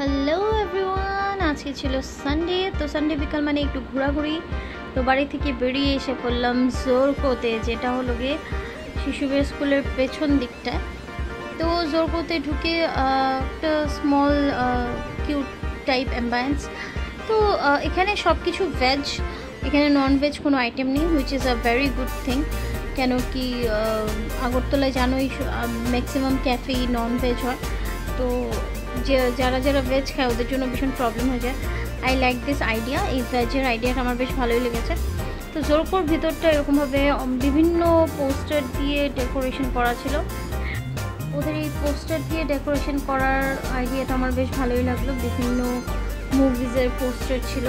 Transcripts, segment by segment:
Hello everyone, আজকে ছিল Sunday. তো সানডে বিকাল মানে একটু ঘোরাঘুরি। তো বাড়ি থেকে বেরিয়ে এসে পড়লাম জোরকোতে, যেটা হলো গিয়ে শিশুবের স্কুলের পেছন দিকটায়। তো জোরকোতে ঢুকে একটা স্মল কিউট টাইপ অ্যাম্বায়েন্স। তো এখানে সব কিছু ভেজ, এখানে নন ভেজ কোনো আইটেম নেই, which is a very good thing. কেন কি আগরতলায় জানোই ম্যাক্সিমাম ক্যাফেই নন ভেজ হয়। তো যারা ভেজ খায় ওদের জন্য ভীষণ প্রবলেম হয়ে যায়। আই লাইক দিস আইডিয়া, এই ভেজের আইডিয়াটা আমার বেশ ভালোই লেগেছে। তো জোরকোর ভিতরটা এরকমভাবে বিভিন্ন পোস্টার দিয়ে ডেকোরেশন করা ছিল। ওদের এই পোস্টার দিয়ে ডেকোরেশন করার আইডিয়াটা আমার বেশ ভালোই লাগলো। বিভিন্ন মুভিজের পোস্টার ছিল,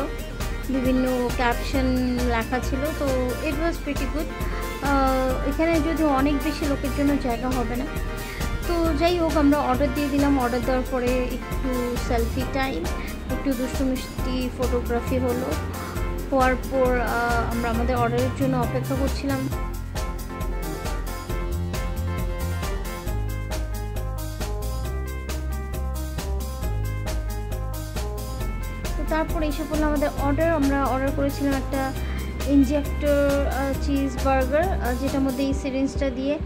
বিভিন্ন ক্যাপশন লেখা ছিল। তো ইট ওয়াজ প্রিটি গুড। এখানে যদি অনেক বেশি লোকের জন্য জায়গা হবে না। তো যাই হোক, আমরা অর্ডার দিয়ে দিলাম। অর্ডার দেওয়ার পরে একটু সেলফি টাইম, একটু দুষ্টু মিষ্টি ফটোগ্রাফি হলো। হওয়ার পর আমরা আমাদের অর্ডারের জন্য অপেক্ষা করছিলাম। তো তারপরে এসে পড়লো আমাদের অর্ডার। আমরা অর্ডার করেছিলাম একটা ইনজেক্টর চিজ বার্গার, যেটার মধ্যে এই সিরিঞ্জটা দিয়ে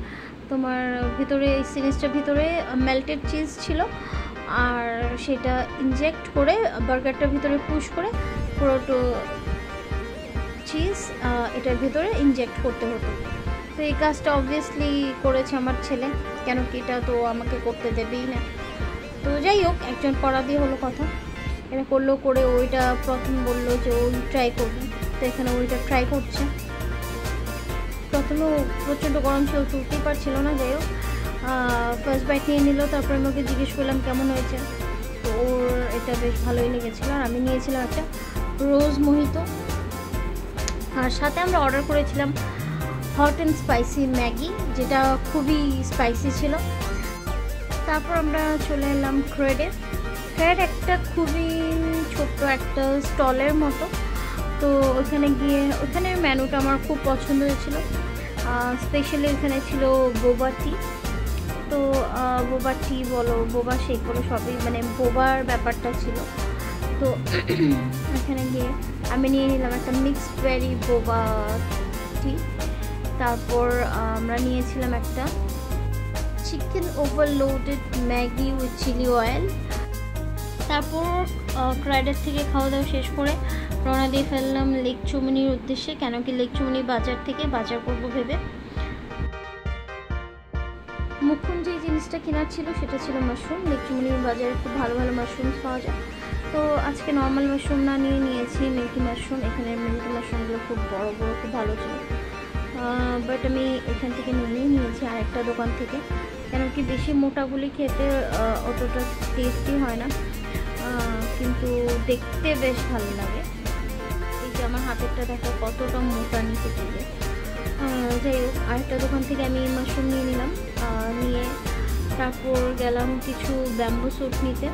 তোমার ভিতরে, এই সিরিঞ্জটার ভিতরে মেল্টেড চিজ ছিল, আর সেটা ইনজেক্ট করে বার্গারটার ভিতরে পুশ করে পুরোটো চিজ এটার ভিতরে ইনজেক্ট করতে হতো। তো এই কাজটা অবভিয়াসলি করেছে আমার ছেলে, কেন কি এটা তো আমাকে করতে দেবেই না। তো যাই হোক, একজন করা দিয়ে হলো কথা। এটা করলো, করে ওইটা প্রথম বললো যে ওই ট্রাই করবে। তো এখানে ওইটা ট্রাই করছে। প্রথমে প্রচণ্ড গরম ছিল, তুলতেই পারছিল না। যাই হোক, ফার্স্ট বাইট নিয়ে নিল। তারপরে আমাকে জিজ্ঞেস করলাম কেমন হয়েছে। তো ওর এটা বেশ ভালোই লেগেছিলো। আর আমি নিয়েছিলাম একটা রোজ মোহিতো। আর সাথে আমরা অর্ডার করেছিলাম হট অ্যান্ড স্পাইসি ম্যাগি, যেটা খুবই স্পাইসি ছিল। তারপর আমরা চলে এলাম ক্রেডে। ক্রেড একটা খুবই ছোট্ট একটা স্টলের মতো। তো ওখানে গিয়ে ওখানের মেনুটা আমার খুব পছন্দ হয়েছিল। স্পেশালি ওখানে ছিল বোবা টি। তো বোবা টি বলো, বোবা শেক বলো, সবই মানে বোবার ব্যাপারটা ছিল। তো এখানে গিয়ে আমি নিয়ে নিলাম একটা মিক্সড বেরি বোবা টি। তারপর আমরা নিয়েছিলাম একটা chicken overloaded Maggi with chilli oil. তারপর ক্রাইডার থেকে খাওয়া দাওয়া শেষ করে রওনা দিয়ে ফেললাম লেক চুমনির উদ্দেশ্যে। কেন কি লেক চুমনি বাজার থেকে বাজার করবো ভেবে। মুখ্য যে জিনিসটা কেনার ছিল সেটা ছিল মাশরুম। লেক চুমনির বাজারে খুব ভালো ভালো মাশরুমস পাওয়া যায়। তো আজকে নর্মাল মাশরুম না নিয়েছি মিল্কি মাশরুম। এখানে মিল্কি মাশরুমগুলো খুব বড় বড়, খুব ভালো ছিল। বাট আমি এখান থেকে নিয়েছি আরেকটা দোকান থেকে। কেন কি বেশি মোটাগুলি খেতে অতটা টেস্টি হয় না, কিন্তু দেখতে বেশ ভালো লাগে। এই যে আমার হাতেরটা দেখো কতটা মোটা নিচে থেকে। যাই হোক, আরেকটা দোকান থেকে আমি মাশরুম নিয়ে নিলাম। নিয়ে তারপর গেলাম কিছু ব্যাম্বু স্যুট নিতে।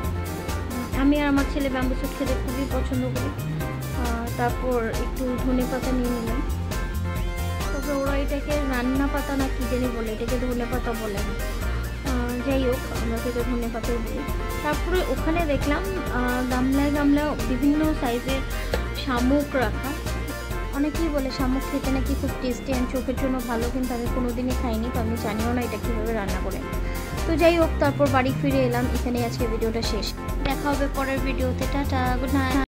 আমি আর আমার ছেলে ব্যাম্বু স্যুট খেতে খুবই পছন্দ করি। তারপর একটু ধনে পাতা নিয়ে নিলাম। তবে ওরা এটাকে রান্না পাতা না কি জানি বলে, এটাকে ধনে পাতা বলে না। যাই হোক, আমরা সেটা ধনে পাতাই বলি। তারপরে ওখানে দেখলাম গামলায় গামলায় বিভিন্ন সাইজের শামুক রাখা। অনেকেই বলে শামুক খেতে নাকি খুব টেস্টি অ্যান্ড চোখের জন্য ভালো, কিন্তু আমি কোনোদিনই খাইনি। তো আমি জানিও না এটা কীভাবে রান্না করে। তো যাই হোক, তারপর বাড়ি ফিরে এলাম। এখানেই আজকে ভিডিওটা শেষ। দেখা হবে পরের ভিডিওতে। Tata, good night.